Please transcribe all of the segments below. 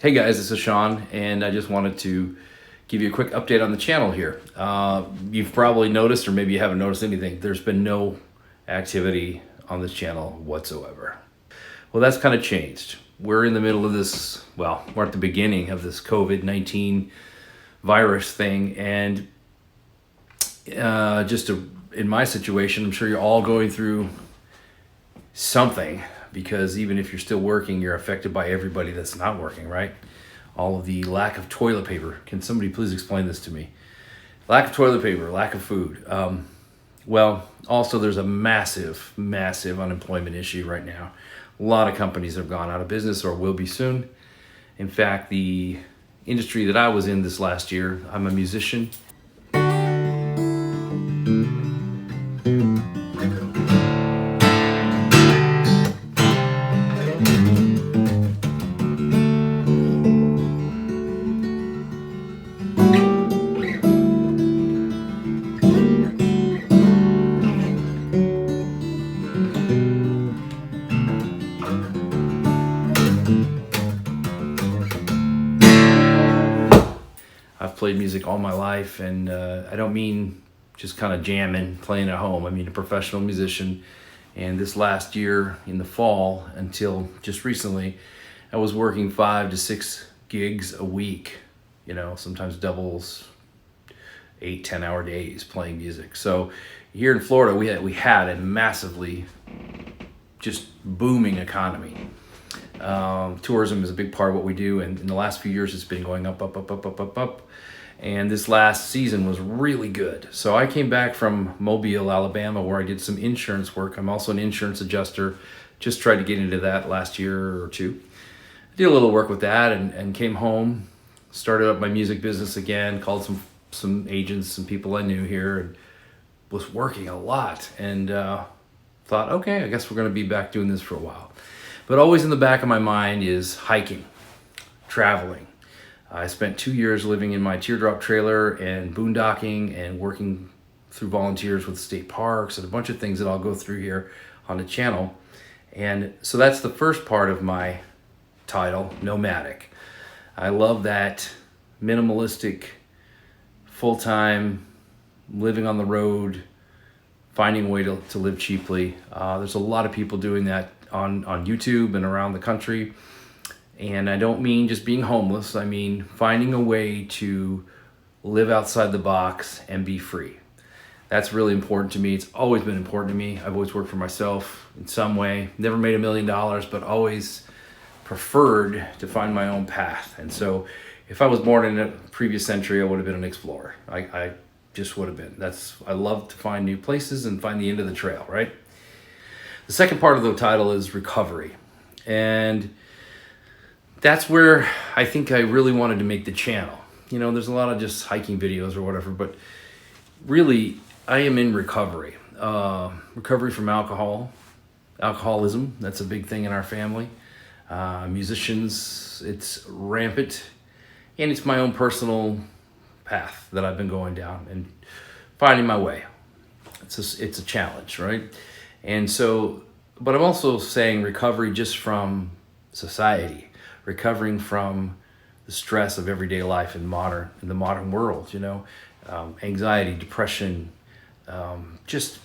Hey guys, this is Sean, and I just wanted to give you a quick update on the channel here. You've probably noticed, or maybe you haven't noticed anything, there's been no activity on this channel whatsoever. Well, that's kind of changed. We're in the middle of this, well, we're at the beginning of this COVID-19 virus thing, and in my situation, I'm sure you're all going through something, because even if you're still working, you're affected by everybody that's not working, right? All of the lack of toilet paper. Can somebody please explain this to me? Lack of toilet paper, lack of food. Well, also there's a massive unemployment issue right now. A lot of companies have gone out of business or will be soon. In fact, the industry that I was in this last year, I'm a musician. I've played music all my life, and I don't mean just kind of jamming, playing at home. I mean a professional musician. And this last year in the fall, until just recently, I was working 5 to 6 gigs a week, sometimes doubles, 8-10 hour days playing music. So here in Florida, we had a massively just booming economy. Tourism is a big part of what we do, and in the last few years it's been going up. And this last season was really good. So I came back from Mobile, Alabama, where I did some insurance work. I'm also an insurance adjuster. Just tried to get into that last year or two. I did a little work with that, and came home, started up my music business again, called some agents, some people I knew here, and was working a lot, and thought, okay, I guess we're gonna be back doing this for a while. But always in the back of my mind is hiking, traveling. I spent 2 years living in my teardrop trailer and boondocking and working through volunteers with state parks and a bunch of things that I'll go through here on the channel. And so that's the first part of my title, Nomadic. I love that minimalistic, full-time, living on the road, finding a way to live cheaply. There's a lot of people doing that on YouTube and around the country. And I don't mean just being homeless. I mean finding a way to live outside the box and be free. That's really important to me. It's always been important to me. I've always worked for myself in some way. Never made $1 million, but always preferred to find my own path. And so if I was born in a previous century, I would have been an explorer. I just would have been. I love to find new places and find the end of the trail, right? The second part of the title is recovery. And that's where I think I really wanted to make the channel. There's a lot of just hiking videos or whatever, but really I am in recovery. Recovery from alcoholism. That's a big thing in our family. Musicians, it's rampant, and it's my own personal path that I've been going down and finding my way. It's a challenge, right? And so, but I'm also saying recovery just from society, recovering from the stress of everyday life in the modern world, anxiety, depression, just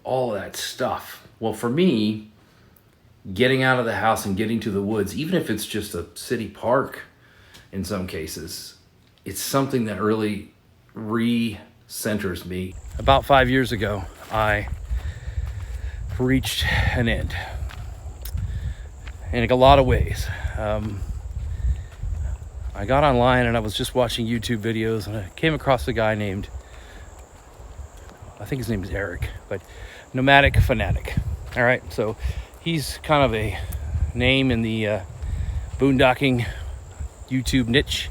all of that stuff. Well, for me, getting out of the house and getting to the woods, even if it's just a city park in some cases, it's something that really re-centers me. About 5 years ago, I reached an end in a lot of ways. I got online and I was just watching YouTube videos, and I came across a guy named, I think his name is Eric, but Nomadic Fanatic. All right, so he's kind of a name in the boondocking YouTube niche,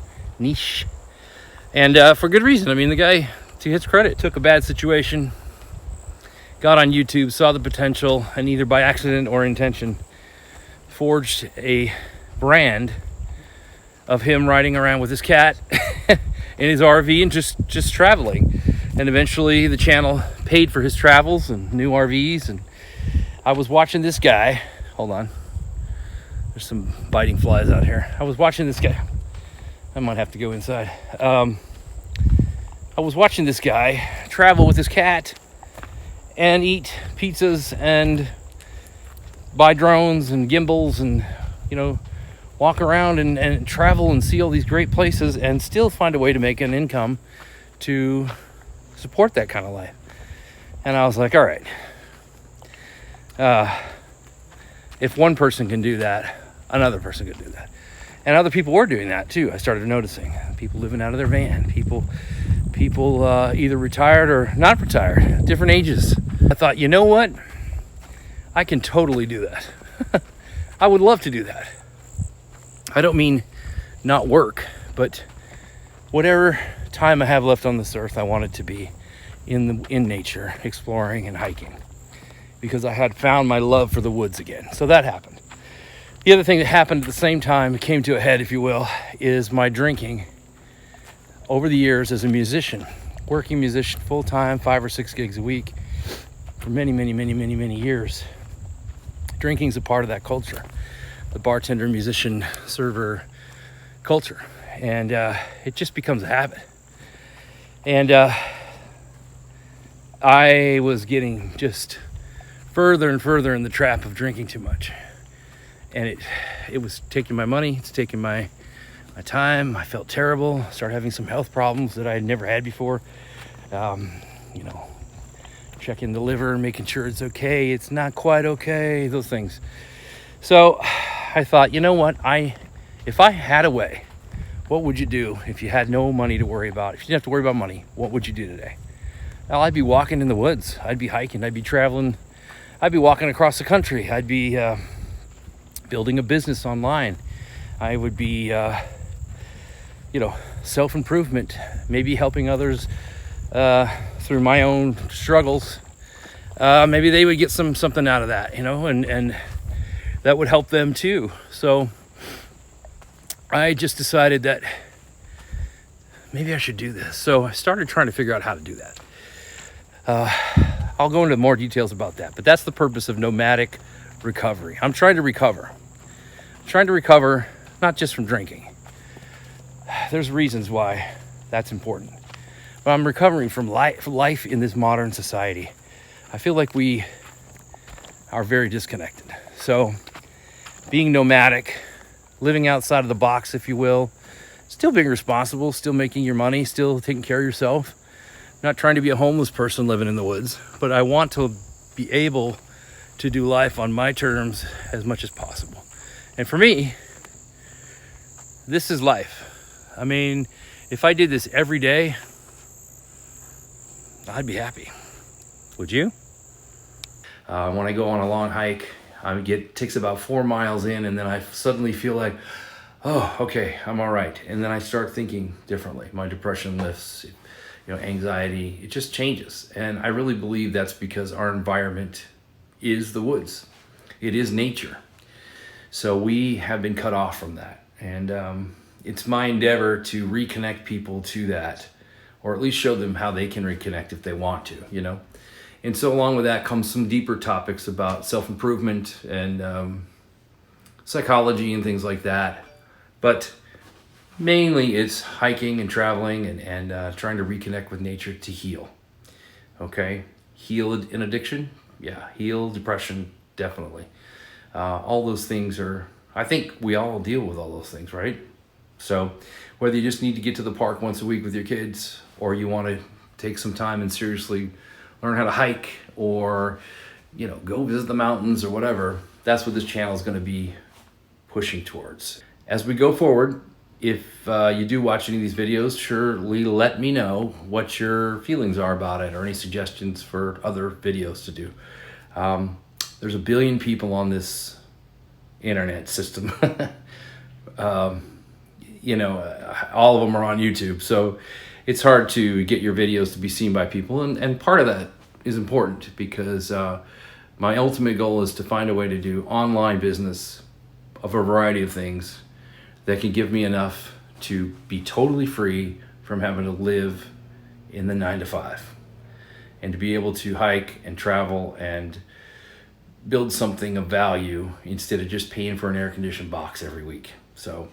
and for good reason. I mean, the guy, to his credit, took a bad situation, got on YouTube, saw the potential, and either by accident or intention forged a brand of him riding around with his cat in his RV and just traveling. And eventually the channel paid for his travels and new RVs. And I was watching this guy. Hold on. There's some biting flies out here. I was watching this guy. I might have to go inside. I was watching this guy travel with his cat and eat pizzas and buy drones and gimbals and, walk around and travel and see all these great places and still find a way to make an income to support that kind of life. And I was like, all right, if one person can do that, another person could do that. And other people were doing that too. I started noticing people living out of their van, people either retired or not retired, different ages. I thought, you know what? I can totally do that. I would love to do that. I don't mean not work, but whatever time I have left on this earth, I want it to be in nature, exploring and hiking, because I had found my love for the woods again. So that happened. The other thing that happened at the same time, it came to a head, if you will, is my drinking over the years as a musician, working musician full-time, 5 or 6 gigs a week for many, many, many, many, many years. Drinking's a part of that culture, the bartender, musician, server culture. And it just becomes a habit. And I was getting just further and further in the trap of drinking too much. And it was taking my money, it's taking my time. I felt terrible. Started having some health problems that I had never had before. Checking the liver, making sure it's okay. It's not quite okay, those things. So I thought, you know what? If I had a way, what would you do if you had no money to worry about? If you didn't have to worry about money, what would you do today? Well, I'd be walking in the woods. I'd be hiking. I'd be traveling. I'd be walking across the country. I'd be building a business online. I would be, self-improvement, maybe helping others through my own struggles. Maybe they would get something out of that, and that would help them too. So I just decided that maybe I should do this. So I started trying to figure out how to do that. I'll go into more details about that, but that's the purpose of nomadic recovery. I'm trying to recover. Not just from drinking. There's reasons why that's important. But I'm recovering from life in this modern society. I feel like we are very disconnected. So being nomadic, living outside of the box, if you will, still being responsible, still making your money, still taking care of yourself. Not trying to be a homeless person living in the woods, but I want to be able to do life on my terms as much as possible. And for me, this is life. I mean, if I did this every day, I'd be happy. Would you? When I go on a long hike, it takes about 4 miles in, and then I suddenly feel like, oh, okay, I'm all right. And then I start thinking differently. My depression lifts, anxiety, it just changes. And I really believe that's because our environment is the woods. It is nature. So we have been cut off from that. And it's my endeavor to reconnect people to that, or at least show them how they can reconnect if they want to, And so along with that comes some deeper topics about self-improvement and psychology and things like that. But mainly it's hiking and traveling and trying to reconnect with nature to heal. Okay? Heal an addiction? Yeah. Heal depression? Definitely. All those things I think we all deal with all those things, right? So whether you just need to get to the park once a week with your kids, or you want to take some time and seriously learn how to hike, or, go visit the mountains or whatever, that's what this channel is going to be pushing towards. As we go forward, if you do watch any of these videos, surely let me know what your feelings are about it, or any suggestions for other videos to do. There's 1 billion people on this internet system. All of them are on YouTube, so it's hard to get your videos to be seen by people, and part of that is important because my ultimate goal is to find a way to do online business of a variety of things that can give me enough to be totally free from having to live in the 9 to 5, and to be able to hike and travel and build something of value instead of just paying for an air-conditioned box every week. So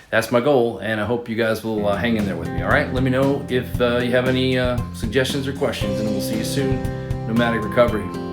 that's my goal, and I hope you guys will hang in there with me. All right, let me know if you have any suggestions or questions, and we'll see you soon. Nomadic Recovery.